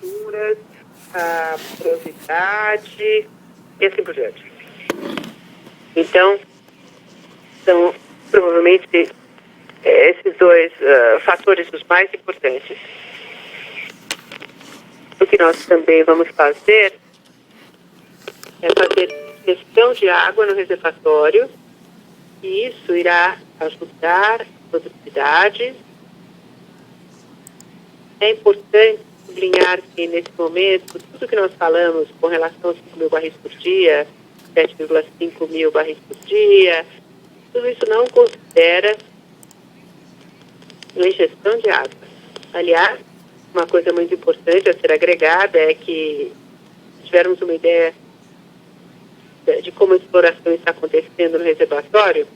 temperaturas, a porosidade e assim por diante. Então, são provavelmente esses dois fatores os mais importantes. O que nós também vamos fazer é fazer gestão de água no reservatório, e isso irá ajudar a produtividade. É importante sublinhar que, nesse momento, tudo que nós falamos com relação a 5 mil barris por dia, 7,5 mil barris por dia, tudo isso não considera a ingestão de água. Aliás, uma coisa muito importante a ser agregada é que, se tivermos uma ideia de como a exploração está acontecendo no reservatório,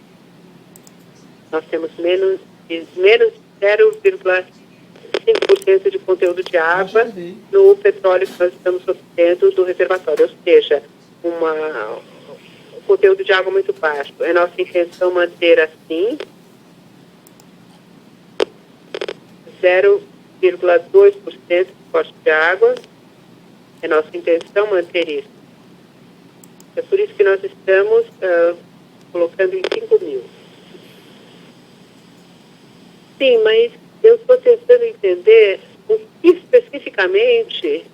nós temos menos 0,5% de conteúdo de água no petróleo que nós estamos obtendo do reservatório, ou seja, um conteúdo de água muito baixo. É nossa intenção manter assim 0,2% de corte de água. É nossa intenção manter isso. É por isso que nós estamos colocando em 5 mil. Sim, mas eu estou tentando entender o que especificamente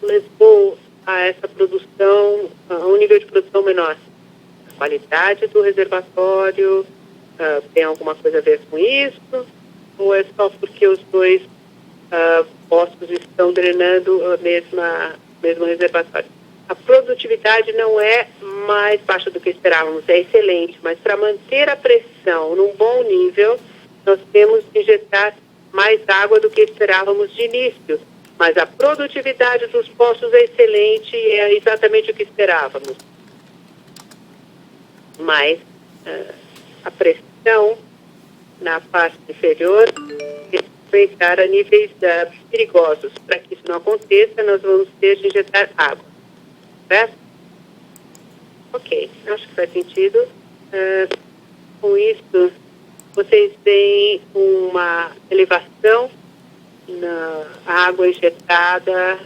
levou a essa produção, a um nível de produção menor. A qualidade do reservatório tem alguma coisa a ver com isso? Ou é só porque os dois poços estão drenando o mesmo reservatório? A produtividade não é mais baixa do que esperávamos, é excelente, mas para manter a pressão num bom nível, nós temos que injetar mais água do que esperávamos de início. Mas a produtividade dos poços é excelente e é exatamente o que esperávamos. Mas a pressão na parte inferior respeitar a níveis perigosos. Para que isso não aconteça, nós vamos ter de injetar água. Certo? Ok, acho que faz sentido. Com isso, vocês têm uma elevação na água injetada,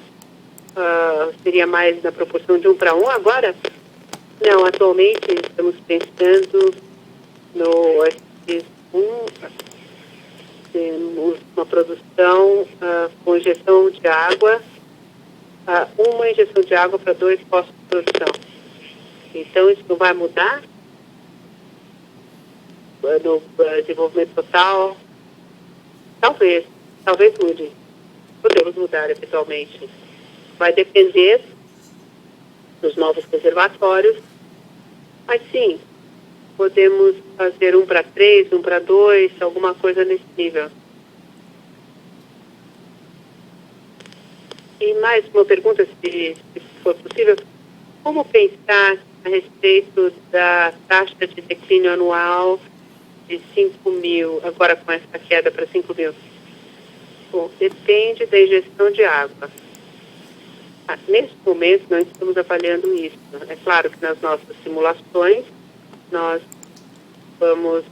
seria mais na proporção de 1 para 1 agora? Não, atualmente estamos pensando no SX1, temos uma produção com injeção de água, uma injeção de água para 2 postos de produção. Então, isso não vai mudar no desenvolvimento total? Talvez mude. Podemos mudar eventualmente. Vai depender dos novos reservatórios, mas sim, podemos fazer 1 para 3, 1 para 2, alguma coisa nesse nível. E mais uma pergunta, se for possível. Como pensar a respeito da taxa de declínio anual de 5 mil, agora com essa queda para 5 mil? Bom, depende da ingestão de água. Nesse momento, nós estamos avaliando isso. É claro que nas nossas simulações, nós vamos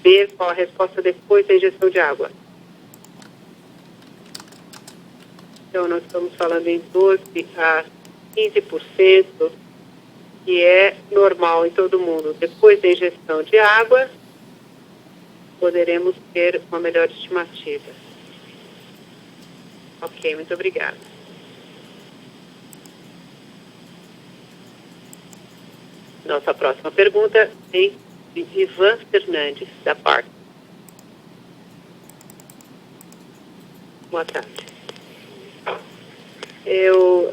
ver qual a resposta depois da injeção de água. Então, nós estamos falando em 12 a 15%, que é normal em todo mundo. Depois da injeção de água, poderemos ter uma melhor estimativa. Ok, muito obrigada. Nossa próxima pergunta vem de Ivan Fernandes, da PARC. Boa tarde. Eu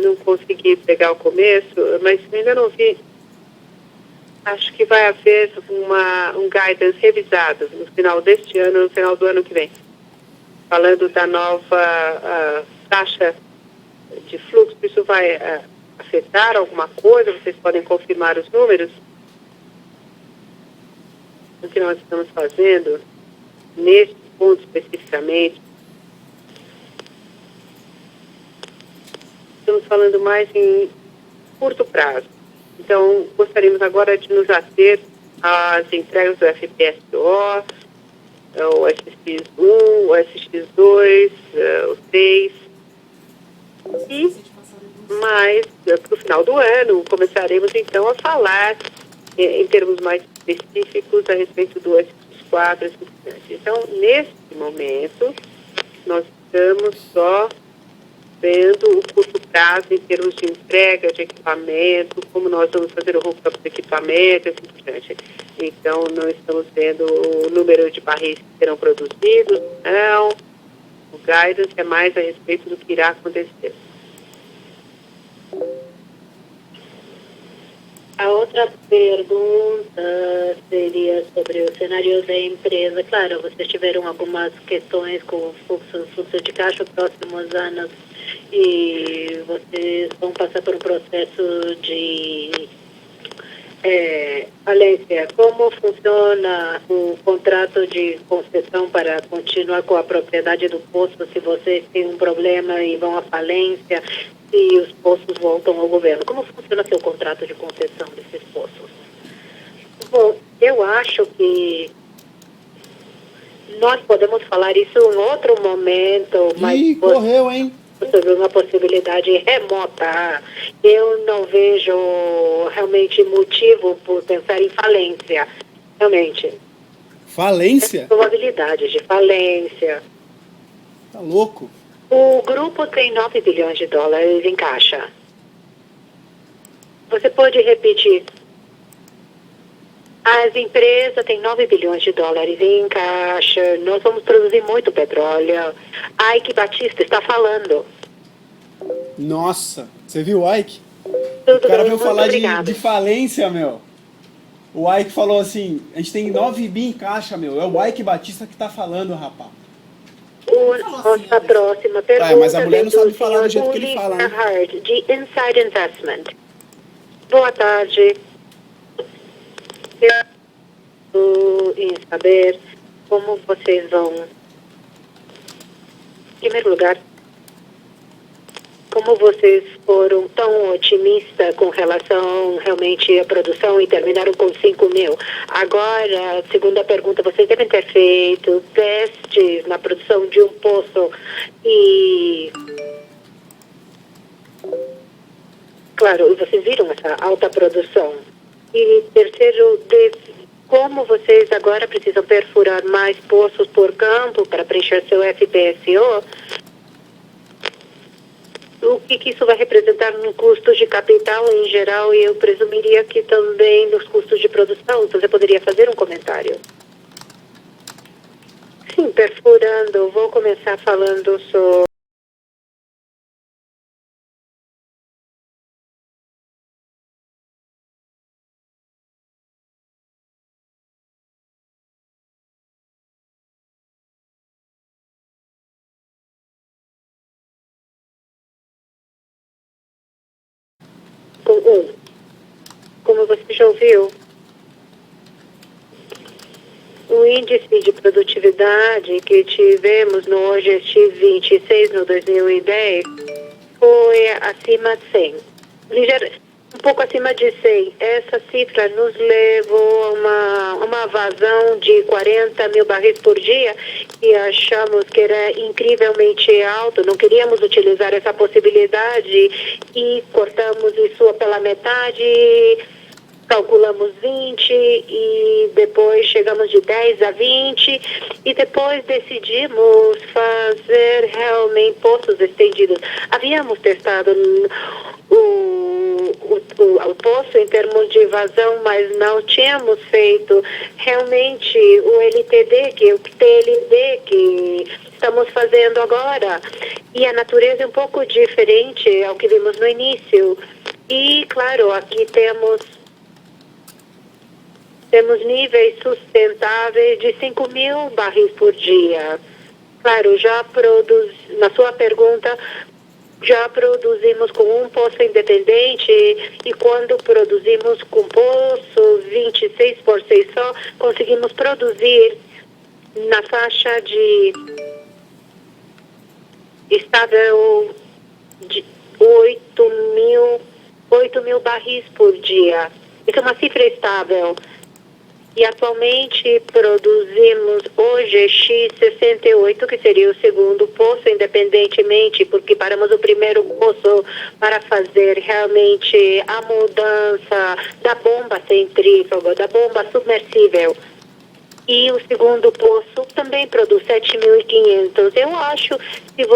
não consegui pegar o começo, mas ainda não vi. Acho que vai haver um guidance revisado no final deste ano, no final do ano que vem. Falando da nova taxa de fluxo, isso vai afetar alguma coisa? Vocês podem confirmar os números? O que nós estamos fazendo, neste ponto especificamente, estamos falando mais em curto prazo. Então, gostaríamos agora de nos ater às entregas do FPSO, o SX1, o SX2, o para o final do ano, começaremos então a falar em termos mais específicos a respeito do S4, assim por diante. Então, nesse momento, nós estamos só vendo o curto prazo em termos de entrega de equipamento, como nós vamos fazer o ramp-up do equipamento, assim por diante. Então, não estamos vendo o número de barris que serão produzidos, não. O guidance é mais a respeito do que irá acontecer. A outra pergunta seria sobre o cenário da empresa. Claro, vocês tiveram algumas questões com o fluxo de caixa nos próximos anos e vocês vão passar por um processo de falência. Como funciona o contrato de concessão para continuar com a propriedade do posto se vocês têm um problema e vão à falência? Se os postos voltam ao governo. Como funciona seu contrato de concessão desses postos? Bom, eu acho que nós podemos falar isso em outro momento, mas correu, hein? sobre uma possibilidade remota. Eu não vejo realmente motivo por pensar em falência. Realmente. Falência? Probabilidade de falência. Tá louco? O grupo tem 9 bilhões de dólares em caixa. Você pode repetir? As empresas têm 9 bilhões de dólares em caixa. Nós vamos produzir muito petróleo. Ike Batista está falando. Nossa, você viu o Ike? Tudo O cara bem, veio falar obrigado. de falência, meu. O Ike falou assim, a gente tem 9 bi em caixa, meu. É o Ike Batista que tá falando, rapaz. Nossa próxima pergunta mas a mulher não sabe do falar do senhor jeito que ele fala, né? Hart, de Inside Investment. Boa tarde. Eu em saber como vocês vão, em primeiro lugar, como vocês foram tão otimistas com relação realmente à produção e terminaram com 5 mil. Agora, segunda pergunta, vocês devem ter feito testes na produção de um poço e, claro, vocês viram essa alta produção. E terceiro, como vocês agora precisam perfurar mais poços por campo para preencher seu FPSO, o que isso vai representar no custo de capital em geral e eu presumiria que também nos custos de produção. Você poderia fazer um comentário? Sim, perfurando. Vou começar falando sobre como você já ouviu, o índice de produtividade que tivemos no OGST 26 no 2010 foi acima de 100. Um pouco acima de 100. Essa cifra nos levou a uma vazão de 40 mil barris por dia e achamos que era incrivelmente alto. Não queríamos utilizar essa possibilidade e cortamos isso pela metade. Calculamos 20 e depois chegamos de 10 a 20 e depois decidimos fazer realmente poços estendidos. Havíamos testado o poço em termos de vazão, mas não tínhamos feito realmente o LTD, o TLD que estamos fazendo agora. E a natureza é um pouco diferente ao que vimos no início. E, claro, aqui temos níveis sustentáveis de 5 mil barris por dia. Claro, na sua pergunta, já produzimos com um poço independente e quando produzimos com poço 26 por 6 só, conseguimos produzir na faixa de estável de 8 mil barris por dia. Isso é uma cifra estável. E atualmente produzimos OGX 68, que seria o segundo poço, independentemente, porque paramos o primeiro poço para fazer realmente a mudança da bomba centrífuga, da bomba submersível. E o segundo poço também produz 7.500. Eu acho que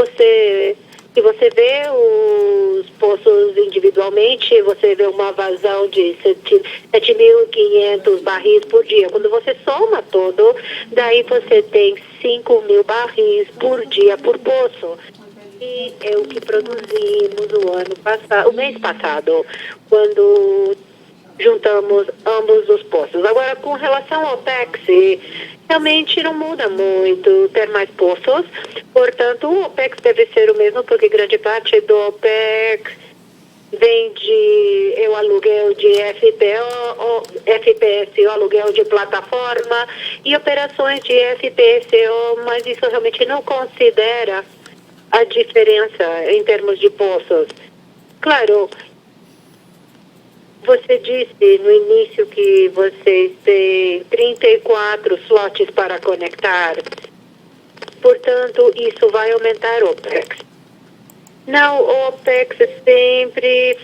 se você vê os poços individualmente, você vê uma vazão de 7.500 barris por dia. Quando você soma todo, daí você tem 5.000 barris por dia por poço. E é o que produzimos o mês passado, quando juntamos ambos os poços. Agora, com relação ao OPEX, realmente não muda muito ter mais poços. Portanto, o OPEX deve ser o mesmo, porque grande parte do OPEX vem de o aluguel de FPS, o aluguel de plataforma e operações de FPSO, mas isso realmente não considera a diferença em termos de poços. Claro, você disse no início que vocês têm 34 slots para conectar. Portanto, isso vai aumentar o OPEX. Não, o OPEX sempre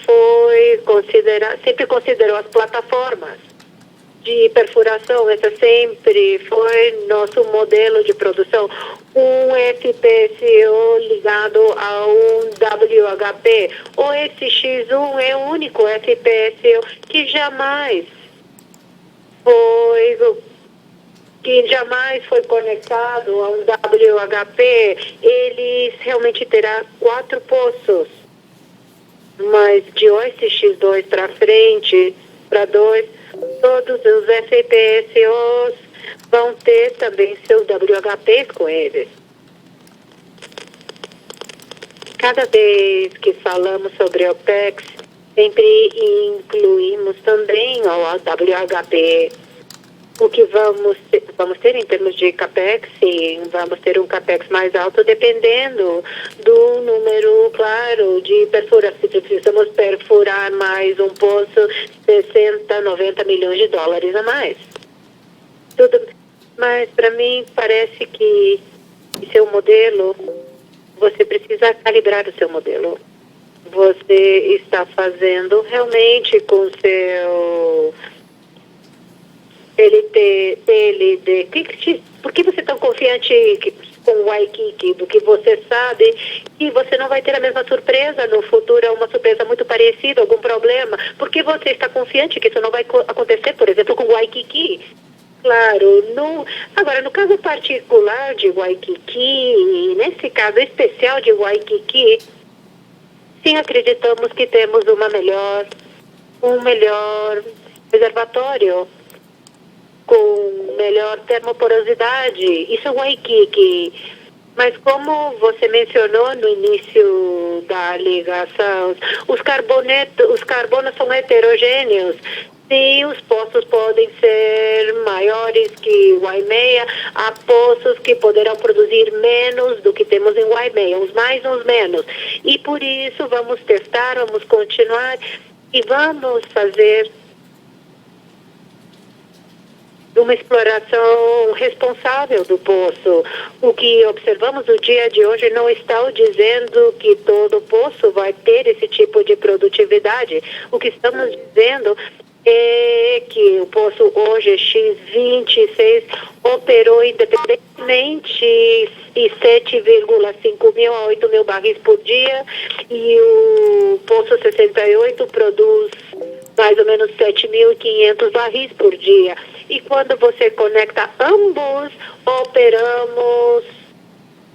considerou as plataformas de perfuração. Essa sempre foi nosso modelo de produção. Um FPSO ligado a um WHP. O SX1 é o único FPSO que jamais foi conectado a um WHP. Ele realmente terá 4 poços. Mas de OSX2 para frente, para 2, todos os FPSOs vão ter também seus WHPs com eles. Cada vez que falamos sobre OPEX, sempre incluímos também o WHP. O que vamos ter em termos de CAPEX, sim, vamos ter um CAPEX mais alto dependendo do número, claro, de perfuração. Se precisamos perfurar mais um poço, 60, 90 milhões de dólares a mais. Mas para mim parece que seu modelo, você precisa calibrar o seu modelo. Você está fazendo realmente com o seu PLD. Por que você é tão confiante com o Waikiki? Do que você sabe que você não vai ter a mesma surpresa no futuro, uma surpresa muito parecida, algum problema? Por que você está confiante que isso não vai acontecer, por exemplo, com o Waikiki? Claro, agora no caso particular de Waikiki, nesse caso especial de Waikiki, sim, acreditamos que temos um melhor reservatório com melhor termoporosidade. Isso é Waikiki. Mas como você mencionou no início da ligação, os carbonos são heterogêneos. Sim, os poços podem ser maiores que o Y6. Há poços que poderão produzir menos do que temos em Y6, uns mais, uns menos. E por isso vamos testar, vamos continuar e vamos fazer uma exploração responsável do poço. O que observamos no dia de hoje não está dizendo que todo poço vai ter esse tipo de produtividade. O que estamos dizendo é que o poço hoje X26 operou independentemente e 7,5 mil a 8 mil barris por dia, e o poço 68 produz mais ou menos 7.500 barris por dia. E quando você conecta ambos,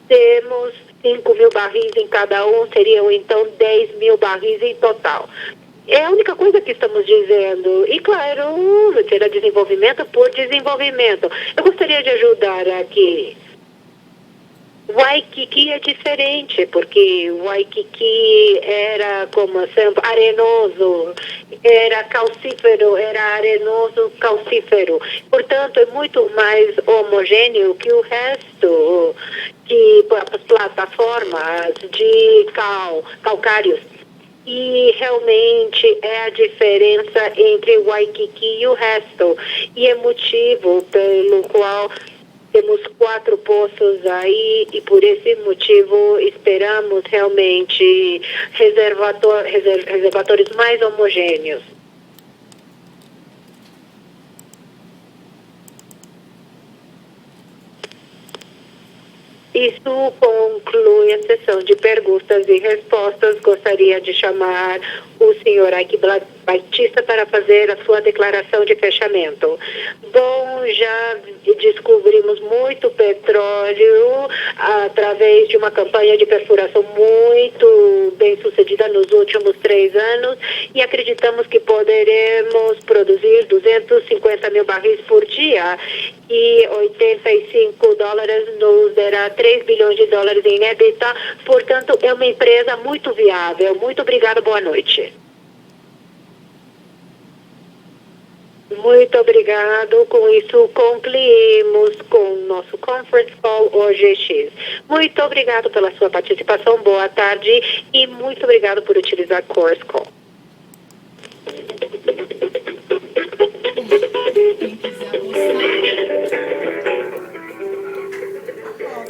temos 5 mil barris em cada um, seriam então 10 mil barris em total. É a única coisa que estamos dizendo. E claro, será desenvolvimento por desenvolvimento. Eu gostaria de ajudar aqui. Waikiki é diferente, porque Waikiki era como sempre arenoso, era calcífero, era arenoso calcífero. Portanto, é muito mais homogêneo que o resto, que as plataformas de calcários. e realmente é a diferença entre o Waikiki e o resto. E é motivo pelo qual temos 4 poços aí e por esse motivo esperamos realmente reservatórios mais homogêneos. Isso conclui a sessão de perguntas e respostas. Gostaria de chamar o senhor Ike Batista para fazer a sua declaração de fechamento. Bom, já descobrimos muito petróleo através de uma campanha de perfuração muito bem sucedida nos últimos 3 anos e acreditamos que poderemos produzir 250 mil barris por dia e $85 nos dará 3 bilhões de dólares em EBITDA, portanto é uma empresa muito viável. Muito obrigado, boa noite. Muito obrigado. Com isso, concluímos com o nosso Conference Call OGX. Muito obrigado pela sua participação. Boa tarde e muito obrigado por utilizar Course Call.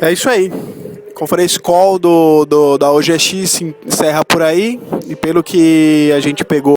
É isso aí. Conference Call da OGX se encerra por aí. E pelo que a gente pegou